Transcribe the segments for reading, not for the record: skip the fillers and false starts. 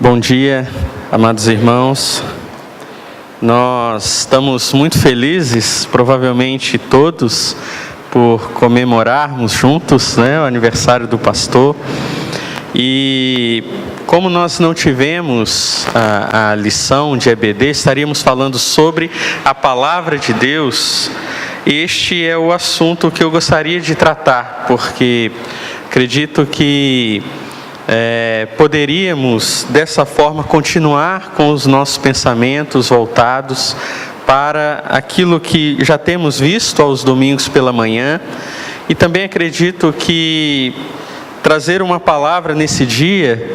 Bom dia, amados irmãos. Nós estamos muito felizes, provavelmente todos, por comemorarmos juntos, o aniversário do pastor. E como nós não tivemos a lição de EBD, estaríamos falando sobre a palavra de Deus. Este é o assunto que eu gostaria de tratar, porque acredito que poderíamos dessa forma continuar com os nossos pensamentos voltados para aquilo que já temos visto aos domingos pela manhã, e também acredito que trazer uma palavra nesse dia,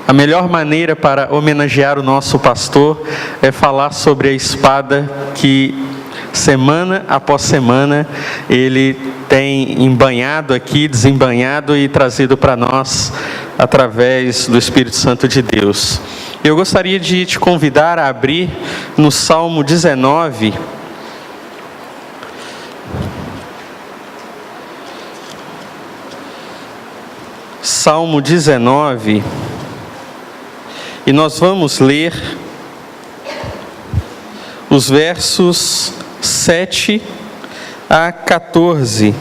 a melhor maneira para homenagear o nosso pastor é falar sobre a espada que semana após semana ele tem embanhado aqui, desembanhado e trazido para nós através do Espírito Santo de Deus. Eu gostaria de te convidar a abrir no Salmo 19. Salmo 19, e nós vamos ler os versos 7 a 14.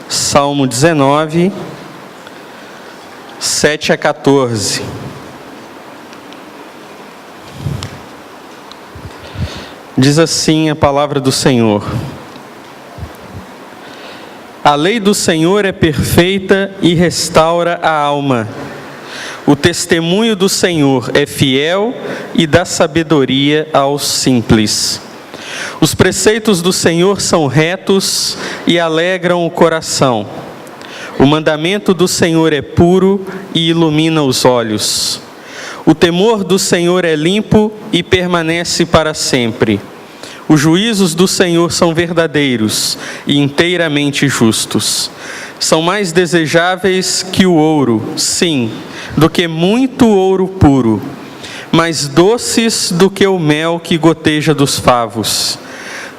Salmo 19, 7 a 14. Diz assim a palavra do Senhor: A lei do Senhor é perfeita e restaura a alma. O testemunho do Senhor é fiel e dá sabedoria aos simples. Os preceitos do Senhor são retos e alegram o coração. O mandamento do Senhor é puro e ilumina os olhos. O temor do Senhor é limpo e permanece para sempre. Os juízos do Senhor são verdadeiros e inteiramente justos. São mais desejáveis que o ouro, sim, do que muito ouro puro, mais doces do que o mel que goteja dos favos.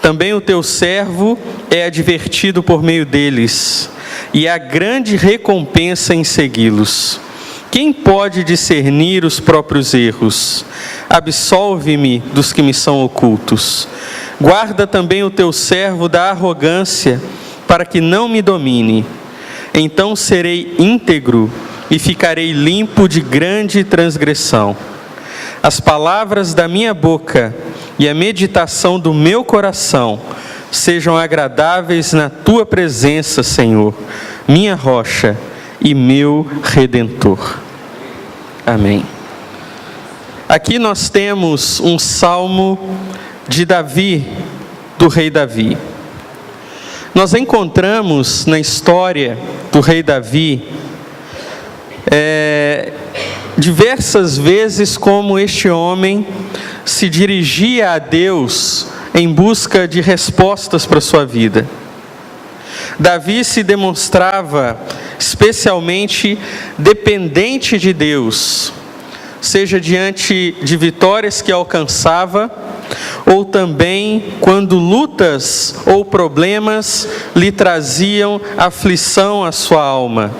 Também o teu servo é advertido por meio deles, e há grande recompensa em segui-los. Quem pode discernir os próprios erros? Absolve-me dos que me são ocultos. Guarda também o teu servo da arrogância, para que não me domine. Então serei íntegro e ficarei limpo de grande transgressão. As palavras da minha boca e a meditação do meu coração sejam agradáveis na tua presença, Senhor, minha rocha e meu Redentor. Amém. Aqui nós temos um salmo de Davi, do rei Davi. Nós encontramos na história do rei Davi diversas vezes como este homem se dirigia a Deus em busca de respostas para a sua vida. Davi se demonstrava especialmente dependente de Deus, seja diante de vitórias que alcançava, ou também quando lutas ou problemas lhe traziam aflição à sua alma.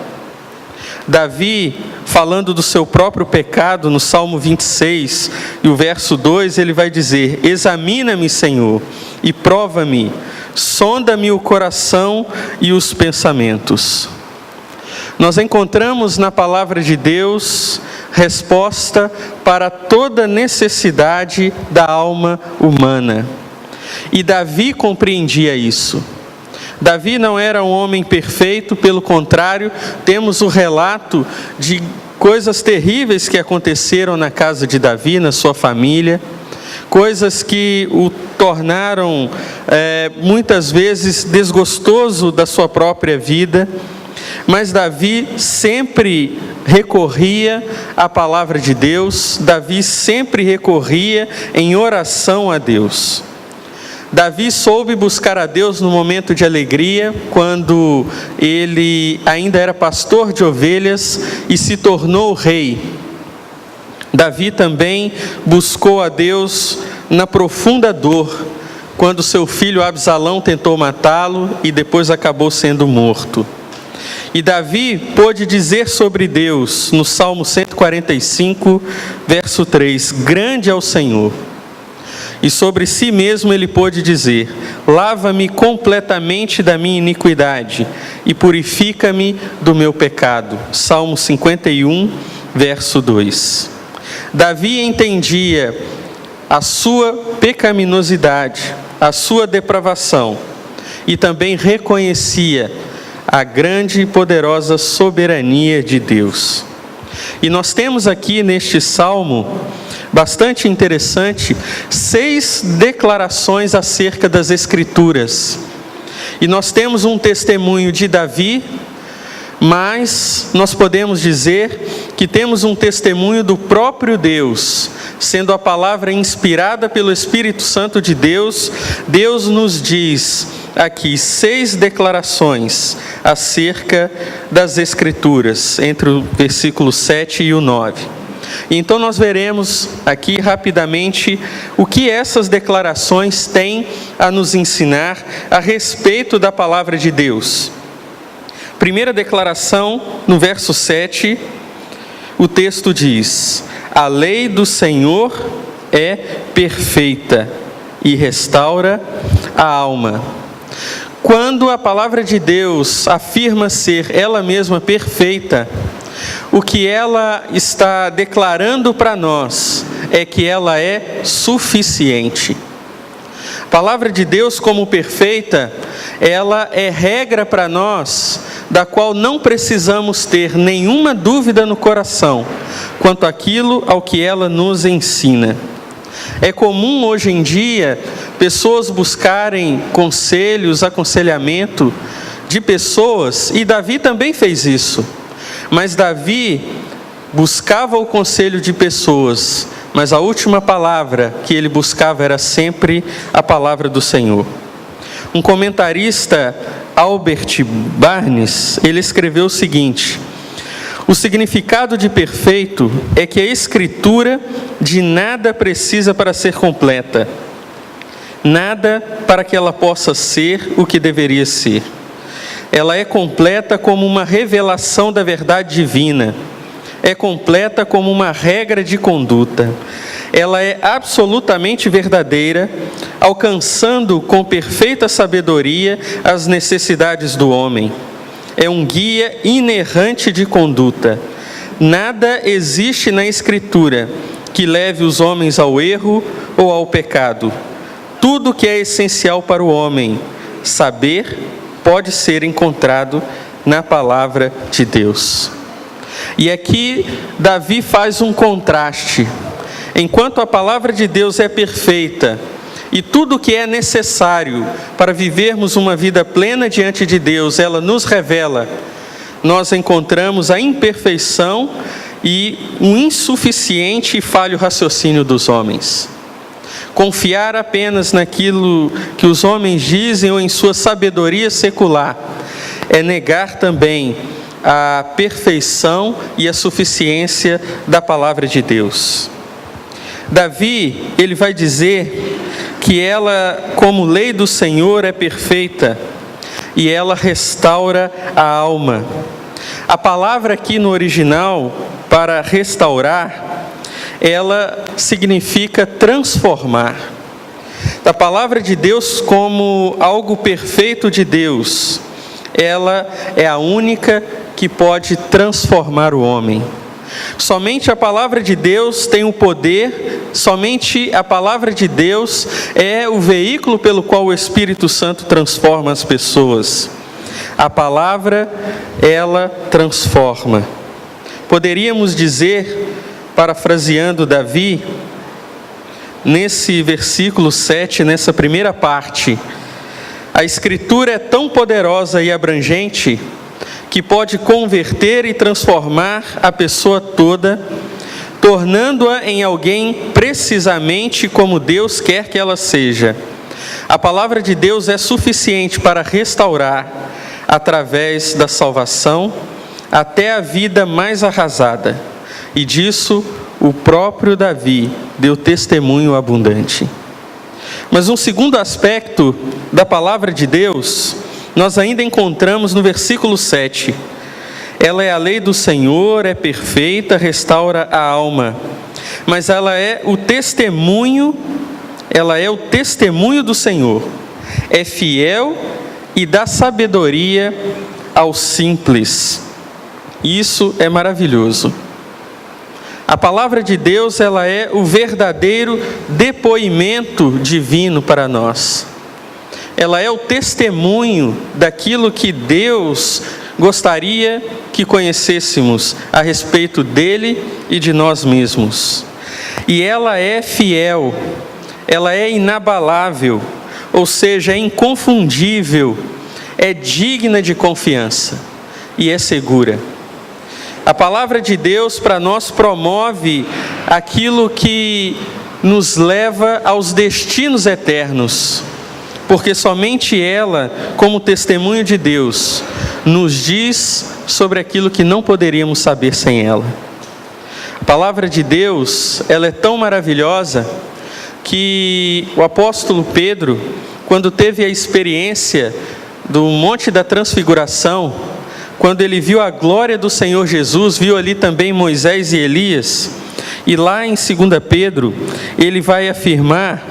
Davi, falando do seu próprio pecado, no Salmo 26, e o verso 2, ele vai dizer: Examina-me, Senhor, e prova-me, sonda-me o coração e os pensamentos. Nós encontramos na palavra de Deus resposta para toda necessidade da alma humana. E Davi compreendia isso. Davi não era um homem perfeito, pelo contrário, temos o relato de coisas terríveis que aconteceram na casa de Davi, na sua família, coisas que o tornaram muitas vezes desgostoso da sua própria vida. Mas Davi sempre recorria à palavra de Deus, Davi sempre recorria em oração a Deus. Davi soube buscar a Deus no momento de alegria, quando ele ainda era pastor de ovelhas e se tornou rei. Davi também buscou a Deus na profunda dor, quando seu filho Absalão tentou matá-lo e depois acabou sendo morto. E Davi pôde dizer sobre Deus, no Salmo 145, verso 3, grande é o Senhor. E sobre si mesmo ele pôde dizer, lava-me completamente da minha iniquidade e purifica-me do meu pecado. Salmo 51, verso 2. Davi entendia a sua pecaminosidade, a sua depravação, e também reconhecia a grande e poderosa soberania de Deus. E nós temos aqui neste salmo, bastante interessante, 6 declarações acerca das Escrituras. E nós temos um testemunho de Davi, mas nós podemos dizer que temos um testemunho do próprio Deus, sendo a palavra inspirada pelo Espírito Santo de Deus. Deus nos diz aqui 6 declarações acerca das Escrituras, entre o versículo 7 e o 9. Então nós veremos aqui rapidamente o que essas declarações têm a nos ensinar a respeito da palavra de Deus. Primeira declaração, no verso 7, o texto diz, a lei do Senhor é perfeita e restaura a alma. Quando a palavra de Deus afirma ser ela mesma perfeita, o que ela está declarando para nós é que ela é suficiente. A palavra de Deus como perfeita, ela é regra para nós, da qual não precisamos ter nenhuma dúvida no coração, quanto àquilo ao que ela nos ensina. É comum hoje em dia, pessoas buscarem conselhos, aconselhamento de pessoas, e Davi também fez isso. Mas Davi buscava o conselho de pessoas, mas a última palavra que ele buscava era sempre a palavra do Senhor. Um comentarista, Albert Barnes, ele escreveu o seguinte, o significado de perfeito é que a Escritura de nada precisa para ser completa, nada para que ela possa ser o que deveria ser. Ela é completa como uma revelação da verdade divina, é completa como uma regra de conduta. Ela é absolutamente verdadeira, alcançando com perfeita sabedoria as necessidades do homem. É um guia inerrante de conduta. Nada existe na Escritura que leve os homens ao erro ou ao pecado. Tudo que é essencial para o homem saber pode ser encontrado na palavra de Deus. E aqui Davi faz um contraste. Enquanto a palavra de Deus é perfeita e tudo o que é necessário para vivermos uma vida plena diante de Deus, ela nos revela, nós encontramos a imperfeição e um insuficiente e falho raciocínio dos homens. Confiar apenas naquilo que os homens dizem ou em sua sabedoria secular é negar também a perfeição e a suficiência da palavra de Deus. Davi, ele vai dizer que ela, como lei do Senhor, é perfeita e ela restaura a alma. A palavra aqui no original, para restaurar, ela significa transformar. A palavra de Deus como algo perfeito de Deus, ela é a única que pode transformar o homem. Somente a palavra de Deus tem o poder, somente a palavra de Deus é o veículo pelo qual o Espírito Santo transforma as pessoas. A palavra, ela transforma. Poderíamos dizer, parafraseando Davi, nesse versículo 7, nessa primeira parte, a Escritura é tão poderosa e abrangente que pode converter e transformar a pessoa toda, tornando-a em alguém precisamente como Deus quer que ela seja. A palavra de Deus é suficiente para restaurar, através da salvação, até a vida mais arrasada. E disso o próprio Davi deu testemunho abundante. Mas um segundo aspecto da palavra de Deus, nós ainda encontramos no versículo 7. Ela é a lei do Senhor, é perfeita, restaura a alma. Mas ela é o testemunho do Senhor. É fiel e dá sabedoria aos simples. Isso é maravilhoso. A palavra de Deus, ela é o verdadeiro depoimento divino para nós. Ela é o testemunho daquilo que Deus gostaria que conhecêssemos a respeito dele e de nós mesmos. E ela é fiel, ela é inabalável, ou seja, é inconfundível, é digna de confiança e é segura. A palavra de Deus para nós promove aquilo que nos leva aos destinos eternos, porque somente ela, como testemunho de Deus, nos diz sobre aquilo que não poderíamos saber sem ela. A palavra de Deus, ela é tão maravilhosa que o apóstolo Pedro, quando teve a experiência do Monte da Transfiguração, quando ele viu a glória do Senhor Jesus, viu ali também Moisés e Elias, e lá em 2 Pedro, ele vai afirmar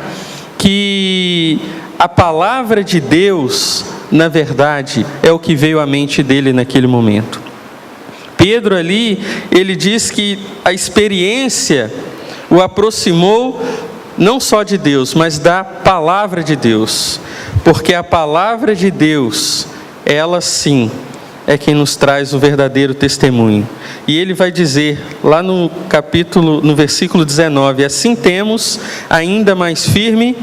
que a palavra de Deus, na verdade, é o que veio à mente dele naquele momento. Pedro ali, ele diz que a experiência o aproximou não só de Deus, mas da palavra de Deus, porque a palavra de Deus, ela sim, é quem nos traz o verdadeiro testemunho. E ele vai dizer lá no versículo 19, assim temos ainda mais firme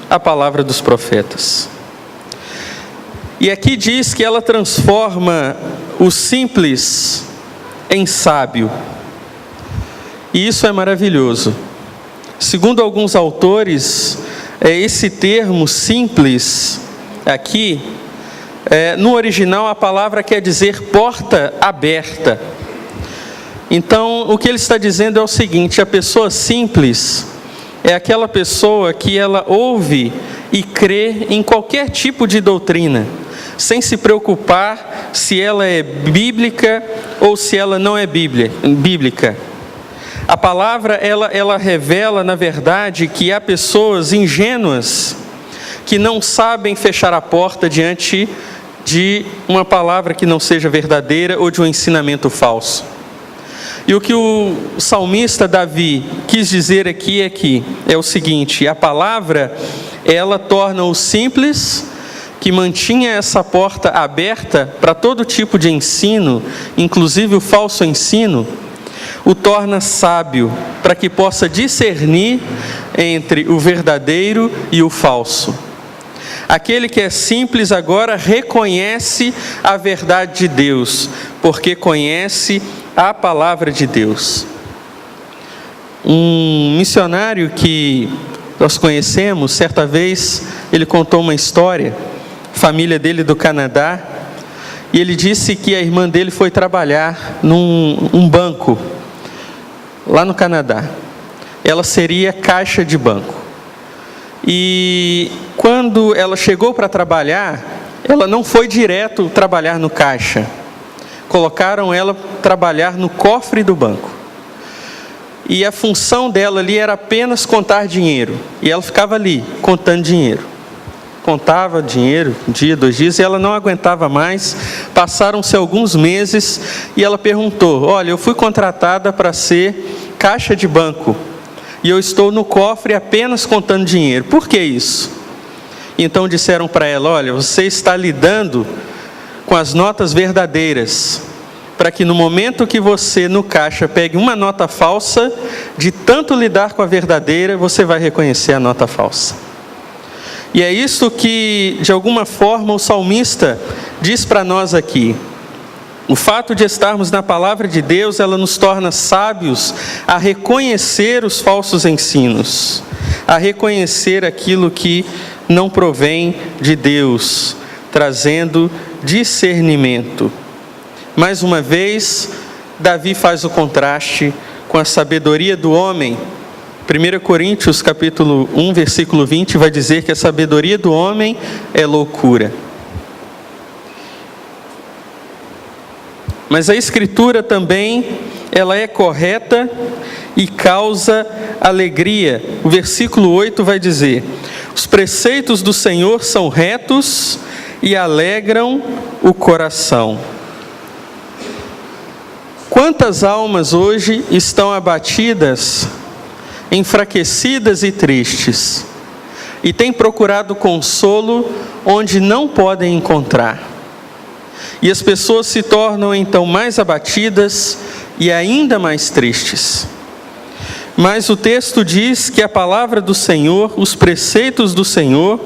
a palavra dos profetas. E aqui diz que ela transforma o simples em sábio. E isso é maravilhoso. Segundo alguns autores, esse termo simples aqui, no original a palavra quer dizer porta aberta. Então o que ele está dizendo é o seguinte: a pessoa simples é aquela pessoa que ela ouve e crê em qualquer tipo de doutrina, sem se preocupar se ela é bíblica ou se ela não é bíblica. A palavra ela revela, na verdade, que há pessoas ingênuas que não sabem fechar a porta diante de uma palavra que não seja verdadeira ou de um ensinamento falso. E o que o salmista Davi quis dizer aqui é o seguinte: a palavra, ela torna o simples, que mantinha essa porta aberta para todo tipo de ensino, inclusive o falso ensino, o torna sábio, para que possa discernir entre o verdadeiro e o falso. Aquele que é simples agora reconhece a verdade de Deus, porque conhece a palavra de Deus. Um missionário que nós conhecemos, certa vez, ele contou uma história, família dele do Canadá, e ele disse que a irmã dele foi trabalhar num banco, lá no Canadá. Ela seria caixa de banco. E quando ela chegou para trabalhar, ela não foi direto trabalhar no caixa. Colocaram ela trabalhar no cofre do banco. E a função dela ali era apenas contar dinheiro. E ela ficava ali, contando dinheiro. Contava dinheiro, um dia, 2 dias, e ela não aguentava mais. Passaram-se alguns meses e ela perguntou: olha, eu fui contratada para ser caixa de banco e eu estou no cofre apenas contando dinheiro. Por que isso? Então disseram para ela: olha, você está lidando com as notas verdadeiras, para que no momento que você no caixa pegue uma nota falsa, de tanto lidar com a verdadeira, você vai reconhecer a nota falsa. E é isso que, de alguma forma, o salmista diz para nós aqui. O fato de estarmos na palavra de Deus, ela nos torna sábios a reconhecer os falsos ensinos, a reconhecer aquilo que não provém de Deus, trazendo discernimento. Mais uma vez, Davi faz o contraste com a sabedoria do homem, 1 Coríntios capítulo 1, versículo 20, vai dizer que a sabedoria do homem é loucura. Mas a Escritura também, ela é correta e causa alegria. O versículo 8 vai dizer: os preceitos do Senhor são retos e alegram o coração. Quantas almas hoje estão abatidas, enfraquecidas e tristes, e têm procurado consolo onde não podem encontrar. E as pessoas se tornam então mais abatidas e ainda mais tristes. Mas o texto diz que a palavra do Senhor, os preceitos do Senhor,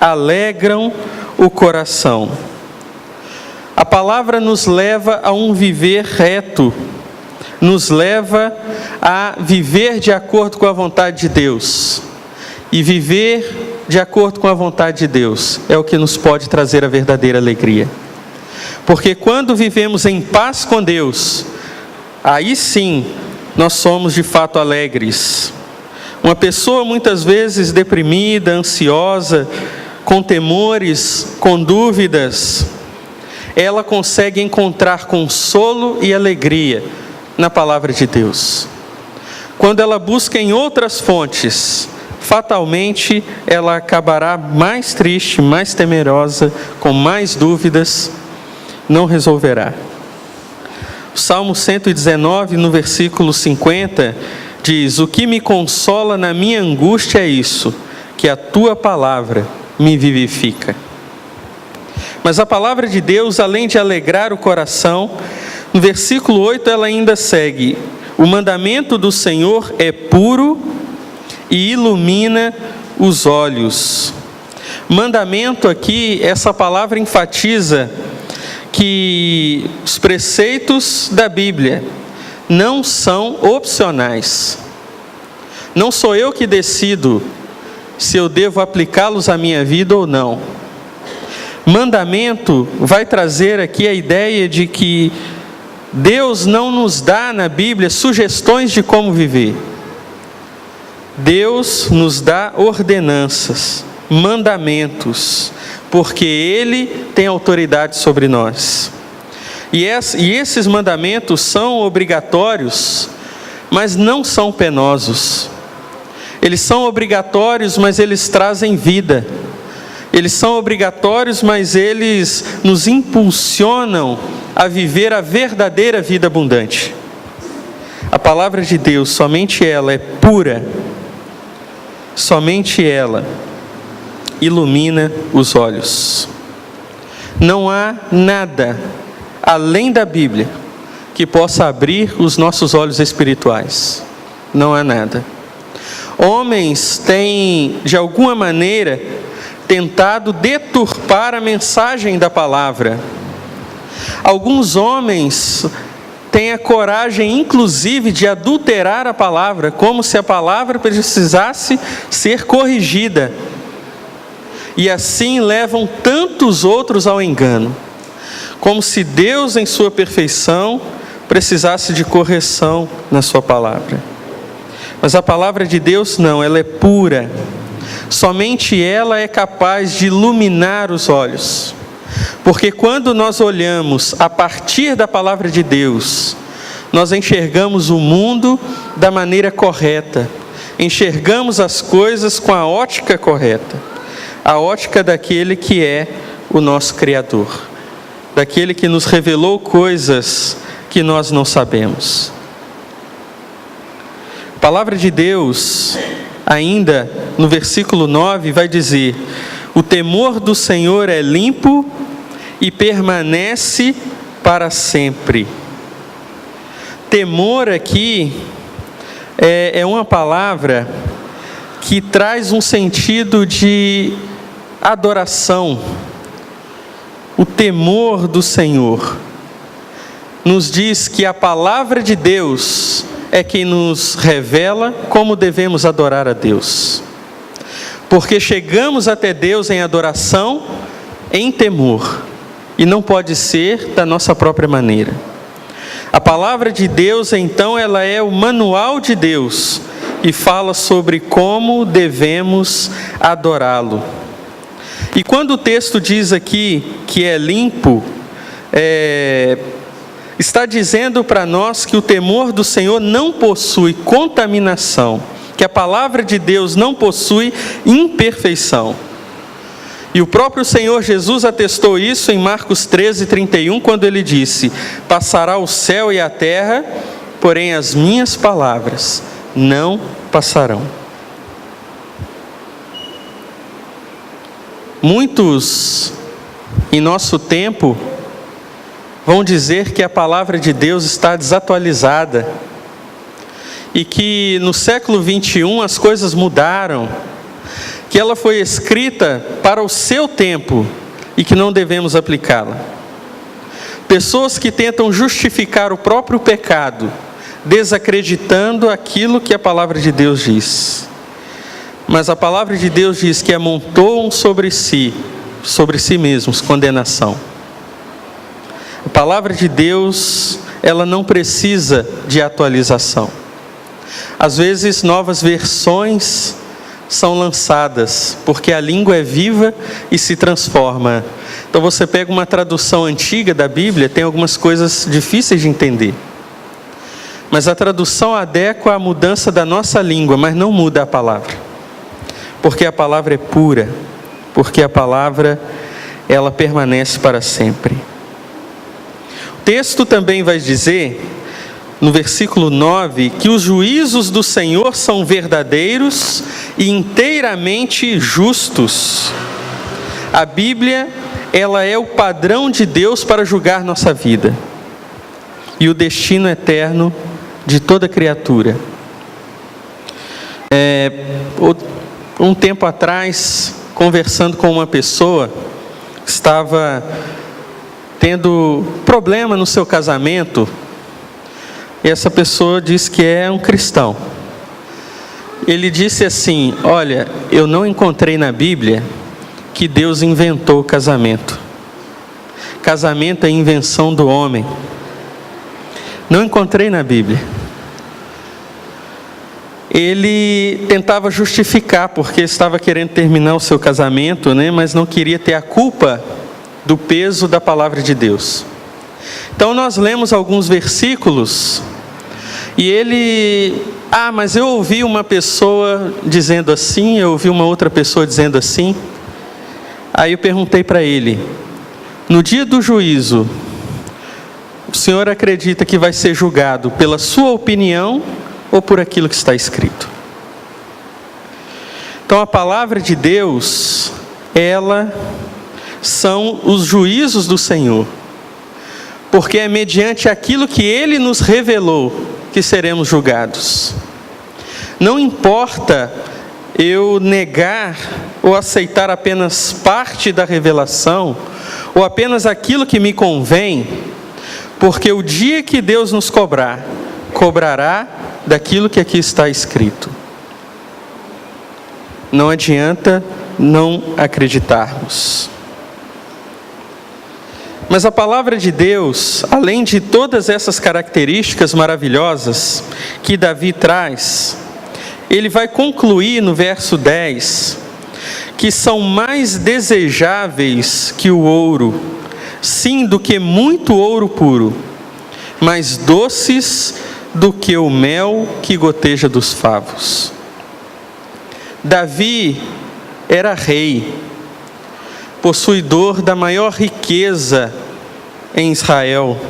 alegram o coração. A palavra nos leva a um viver reto, nos leva a viver de acordo com a vontade de Deus. E viver de acordo com a vontade de Deus é o que nos pode trazer a verdadeira alegria. Porque quando vivemos em paz com Deus, aí sim nós somos de fato alegres. Uma pessoa muitas vezes deprimida, ansiosa, com temores, com dúvidas, ela consegue encontrar consolo e alegria na palavra de Deus. Quando ela busca em outras fontes, fatalmente ela acabará mais triste, mais temerosa, com mais dúvidas, não resolverá. O Salmo 119, no versículo 50, diz: o que me consola na minha angústia é isso, que a tua palavra me vivifica. Mas a palavra de Deus, além de alegrar o coração, no versículo 8 ela ainda segue: o mandamento do Senhor é puro e ilumina os olhos. Mandamento aqui, essa palavra enfatiza que os preceitos da Bíblia não são opcionais. Não sou eu que decido se eu devo aplicá-los à minha vida ou não. Mandamento vai trazer aqui a ideia de que Deus não nos dá na Bíblia sugestões de como viver. Deus nos dá ordenanças, mandamentos, porque Ele tem autoridade sobre nós. E esses mandamentos são obrigatórios, mas não são penosos. Eles são obrigatórios, mas eles trazem vida. Eles são obrigatórios, mas eles nos impulsionam a viver a verdadeira vida abundante. A palavra de Deus, somente ela é pura, somente ela ilumina os olhos. Não há nada além da Bíblia que possa abrir os nossos olhos espirituais. Não há nada. Homens têm, de alguma maneira, tentado deturpar a mensagem da palavra. Alguns homens têm a coragem, inclusive, de adulterar a palavra, como se a palavra precisasse ser corrigida. E assim levam tantos outros ao engano, como se Deus, em sua perfeição, precisasse de correção na sua palavra. Mas a palavra de Deus não, ela é pura. Somente ela é capaz de iluminar os olhos. Porque quando nós olhamos a partir da palavra de Deus, nós enxergamos o mundo da maneira correta, enxergamos as coisas com a ótica correta, a ótica daquele que é o nosso Criador, daquele que nos revelou coisas que nós não sabemos. A palavra de Deus, ainda no versículo 9, vai dizer: o temor do Senhor é limpo e permanece para sempre. Temor aqui é uma palavra que traz um sentido de adoração. O temor do Senhor nos diz que a palavra de Deus é quem nos revela como devemos adorar a Deus. Porque chegamos até Deus em adoração, em temor, e não pode ser da nossa própria maneira. A palavra de Deus, então, ela é o manual de Deus e fala sobre como devemos adorá-lo. E quando o texto diz aqui que é limpo, está dizendo para nós que o temor do Senhor não possui contaminação, que a palavra de Deus não possui imperfeição. E o próprio Senhor Jesus atestou isso em Marcos 13:31, quando ele disse: passará o céu e a terra, porém as minhas palavras não passarão. Muitos em nosso tempo vão dizer que a palavra de Deus está desatualizada e que no século 21 as coisas mudaram, que ela foi escrita para o seu tempo e que não devemos aplicá-la. Pessoas que tentam justificar o próprio pecado, desacreditando aquilo que a palavra de Deus diz. Mas a palavra de Deus diz que amontoam sobre si mesmos, condenação. A palavra de Deus, ela não precisa de atualização. Às vezes, novas versões são lançadas, porque a língua é viva e se transforma. Então você pega uma tradução antiga da Bíblia, tem algumas coisas difíceis de entender. Mas a tradução adequa à mudança da nossa língua, mas não muda a palavra. Porque a palavra é pura, porque a palavra, ela permanece para sempre. O texto também vai dizer, no versículo 9, que os juízos do Senhor são verdadeiros e inteiramente justos. A Bíblia, ela é o padrão de Deus para julgar nossa vida e o destino eterno de toda criatura. Um tempo atrás, conversando com uma pessoa que estava tendo problema no seu casamento, e essa pessoa disse que é um cristão. Ele disse assim: olha, eu não encontrei na Bíblia que Deus inventou o casamento. Casamento é invenção do homem. Não encontrei na Bíblia. Ele tentava justificar porque estava querendo terminar o seu casamento, mas não queria ter a culpa do peso da palavra de Deus. Então nós lemos alguns versículos e ele: mas eu ouvi uma pessoa dizendo assim, eu ouvi uma outra pessoa dizendo assim. Aí eu perguntei para ele: no dia do juízo, o senhor acredita que vai ser julgado pela sua opinião ou por aquilo que está escrito? Então a palavra de Deus, ela são os juízos do Senhor, porque é mediante aquilo que Ele nos revelou que seremos julgados. Não importa eu negar ou aceitar apenas parte da revelação, ou apenas aquilo que me convém, porque o dia que Deus nos cobrará daquilo que aqui está escrito. Não adianta não acreditarmos. Mas a palavra de Deus, além de todas essas características maravilhosas que Davi traz, ele vai concluir no verso 10, que são mais desejáveis que o ouro, sim, do que muito ouro puro, mais doces do que o mel que goteja dos favos. Davi era rei, possuidor da maior riqueza em Israel,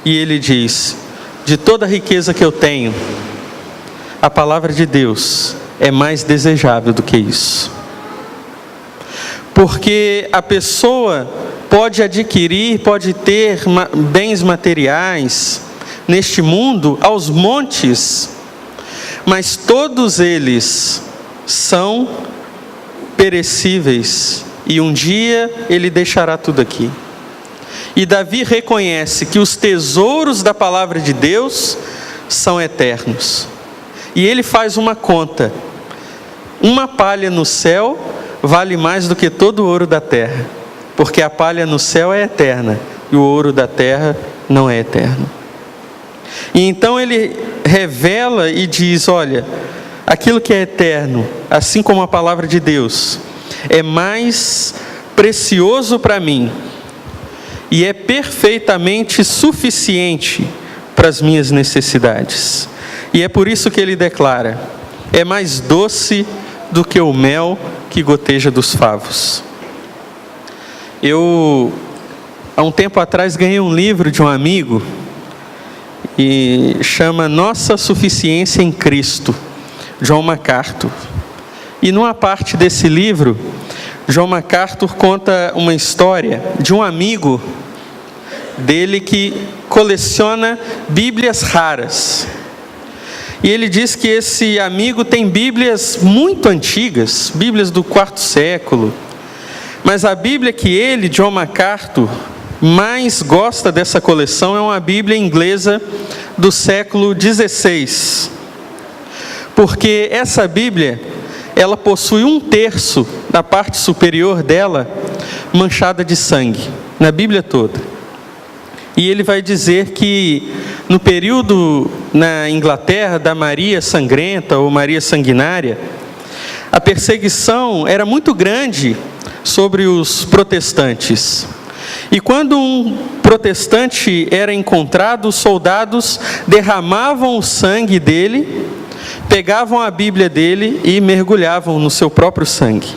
e ele diz: de toda a riqueza que eu tenho, a palavra de Deus é mais desejável do que isso. Porque a pessoa pode adquirir, pode ter bens materiais neste mundo aos montes, mas todos eles são perecíveis e um dia ele deixará tudo aqui. E Davi reconhece que os tesouros da palavra de Deus são eternos. E ele faz uma conta: uma palha no céu vale mais do que todo o ouro da terra, porque a palha no céu é eterna e o ouro da terra não é eterno. E então ele revela e diz: olha, aquilo que é eterno, assim como a palavra de Deus, é mais precioso para mim e é perfeitamente suficiente para as minhas necessidades. E é por isso que ele declara: é mais doce do que o mel que goteja dos favos. Eu, há um tempo atrás, ganhei um livro de um amigo e chama Nossa Suficiência em Cristo, John MacArthur. E numa parte desse livro, John MacArthur conta uma história de um amigo dele que coleciona Bíblias raras. E ele diz que esse amigo tem Bíblias muito antigas, Bíblias do IV século. Mas a Bíblia que ele, John MacArthur, mais gosta dessa coleção é uma Bíblia inglesa do século XVI. Porque essa Bíblia, ela possui 1/3 da parte superior dela manchada de sangue, na Bíblia toda. E ele vai dizer que no período na Inglaterra da Maria Sangrenta ou Maria Sanguinária, a perseguição era muito grande sobre os protestantes. E quando um protestante era encontrado, os soldados derramavam o sangue dele, pegavam a Bíblia dele e mergulhavam no seu próprio sangue.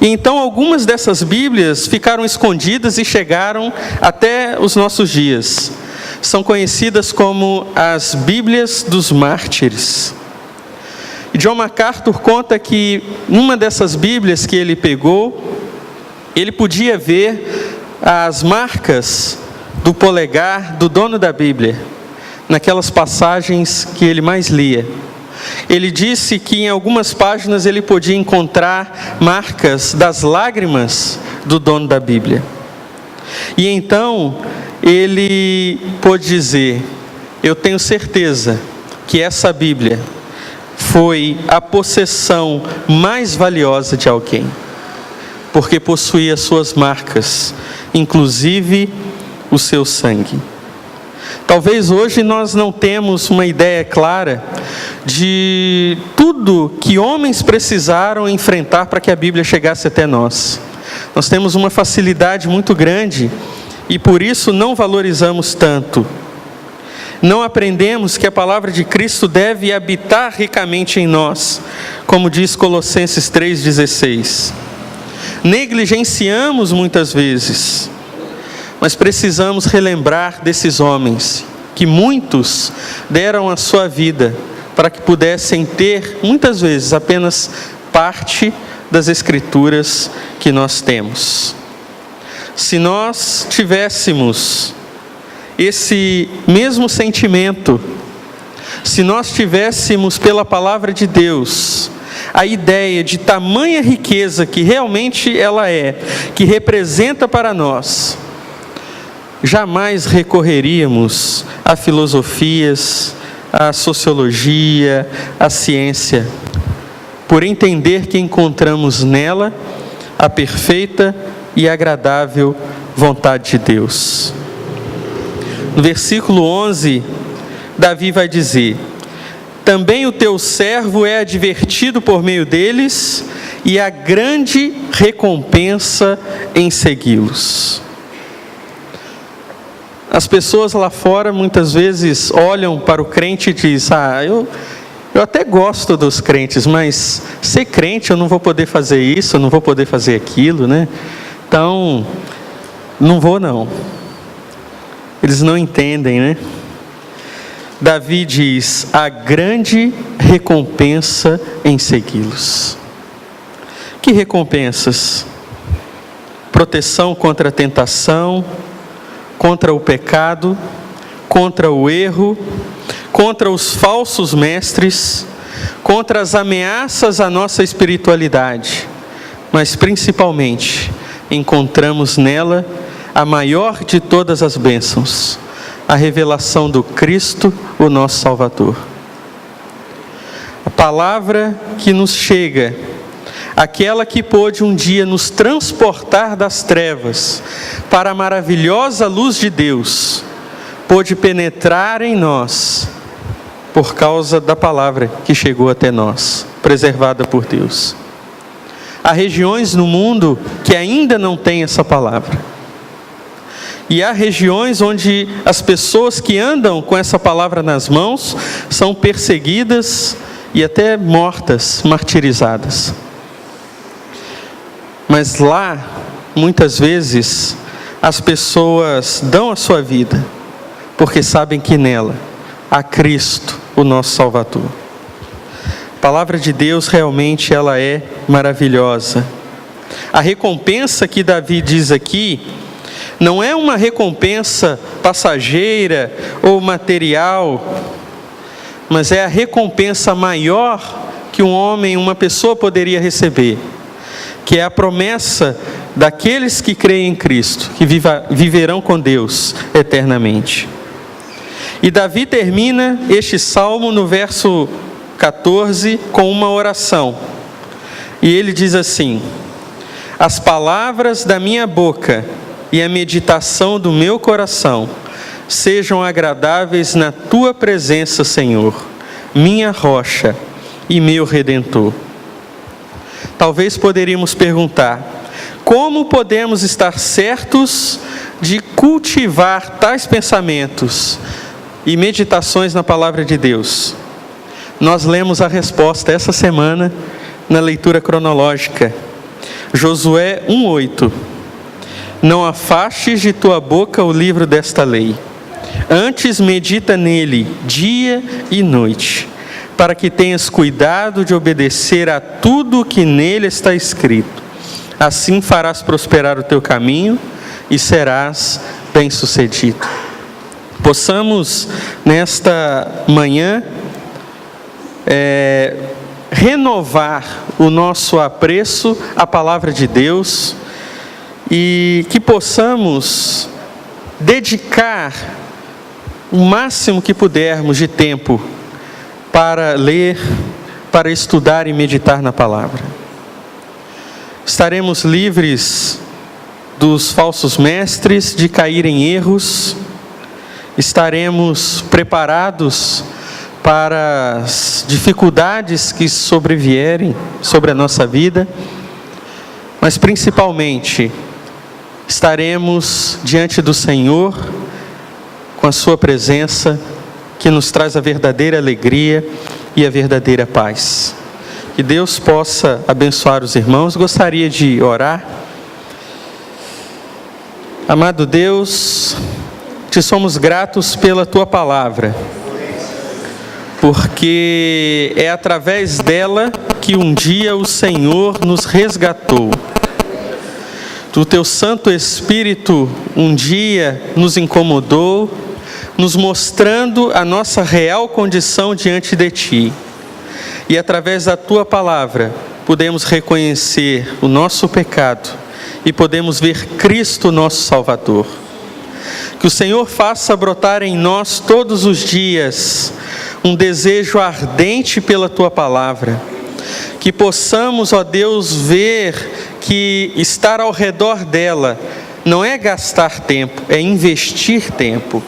E então algumas dessas Bíblias ficaram escondidas e chegaram até os nossos dias. São conhecidas como as Bíblias dos Mártires. E John MacArthur conta que numa dessas Bíblias que ele pegou, ele podia ver as marcas do polegar do dono da Bíblia, naquelas passagens que ele mais lia. Ele disse que em algumas páginas ele podia encontrar marcas das lágrimas do dono da Bíblia. E então ele pôde dizer: eu tenho certeza que essa Bíblia foi a possessão mais valiosa de alguém, porque possuía suas marcas, inclusive o seu sangue. Talvez hoje nós não temos uma ideia clara de tudo que homens precisaram enfrentar para que a Bíblia chegasse até nós. Nós temos uma facilidade muito grande e por isso não valorizamos tanto. Não aprendemos que a palavra de Cristo deve habitar ricamente em nós, como diz Colossenses 3,16. Negligenciamos muitas vezes, mas precisamos relembrar desses homens, que muitos deram a sua vida para que pudessem ter, muitas vezes, apenas parte das Escrituras que nós temos. Se nós tivéssemos esse mesmo sentimento, se nós tivéssemos pela palavra de Deus a ideia de tamanha riqueza que realmente ela é, que representa para nós, jamais recorreríamos a filosofias, a sociologia, a ciência, por entender que encontramos nela a perfeita e agradável vontade de Deus. No versículo 11, Davi vai dizer: também o teu servo é advertido por meio deles, e há grande recompensa em segui-los. As pessoas lá fora muitas vezes olham para o crente e dizem: eu até gosto dos crentes, mas ser crente eu não vou poder fazer isso, eu não vou poder fazer aquilo, né? Então, não vou não. Eles não entendem, né? Davi diz: há grande recompensa em segui-los. Que recompensas? Proteção contra a tentação, contra o pecado, contra o erro, contra os falsos mestres, contra as ameaças à nossa espiritualidade, mas principalmente encontramos nela a maior de todas as bênçãos, a revelação do Cristo, o nosso Salvador. A palavra que nos chega, aquela que pôde um dia nos transportar das trevas para a maravilhosa luz de Deus, pôde penetrar em nós por causa da palavra que chegou até nós, preservada por Deus. Há regiões no mundo que ainda não têm essa palavra. E há regiões onde as pessoas que andam com essa palavra nas mãos são perseguidas e até mortas, martirizadas. Mas lá, muitas vezes, as pessoas dão a sua vida, porque sabem que nela há Cristo, o nosso Salvador. A palavra de Deus realmente ela é maravilhosa. A recompensa que Davi diz aqui, não é uma recompensa passageira ou material, mas é a recompensa maior que um homem, uma pessoa poderia receber, que é a promessa daqueles que creem em Cristo, que viverão com Deus eternamente. E Davi termina este salmo no verso 14 com uma oração. E ele diz assim: as palavras da minha boca e a meditação do meu coração sejam agradáveis na tua presença, Senhor, minha rocha e meu redentor. Talvez poderíamos perguntar: como podemos estar certos de cultivar tais pensamentos e meditações na palavra de Deus? Nós lemos a resposta essa semana na leitura cronológica. Josué 1:8. Não afastes de tua boca o livro desta lei, antes medita nele dia e noite, para que tenhas cuidado de obedecer a tudo o que nele está escrito. Assim farás prosperar o teu caminho e serás bem-sucedido. Possamos, nesta manhã, renovar o nosso apreço à palavra de Deus e que possamos dedicar o máximo que pudermos de tempo para ler, para estudar e meditar na palavra. Estaremos livres dos falsos mestres, de cair em erros, estaremos preparados para as dificuldades que sobrevierem sobre a nossa vida, mas principalmente estaremos diante do Senhor com a sua presença que nos traz a verdadeira alegria e a verdadeira paz. Que Deus possa abençoar os irmãos. Gostaria de orar. Amado Deus, te somos gratos pela tua palavra, porque é através dela que um dia o Senhor nos resgatou. O teu Santo Espírito um dia nos incomodou, nos mostrando a nossa real condição diante de ti. E através da tua palavra podemos reconhecer o nosso pecado e podemos ver Cristo, nosso Salvador. Que o Senhor faça brotar em nós todos os dias um desejo ardente pela tua palavra. Que possamos, ó Deus, ver que estar ao redor dela não é gastar tempo, é investir tempo.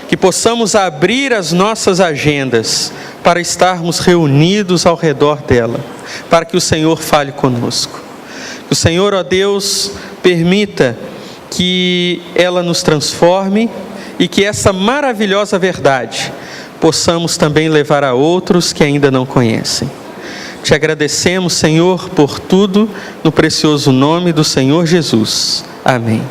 Que possamos abrir as nossas agendas para estarmos reunidos ao redor dela, para que o Senhor fale conosco. Que o Senhor, ó Deus, permita que ela nos transforme e que essa maravilhosa verdade possamos também levar a outros que ainda não conhecem. Te agradecemos, Senhor, por tudo, no precioso nome do Senhor Jesus. Amém.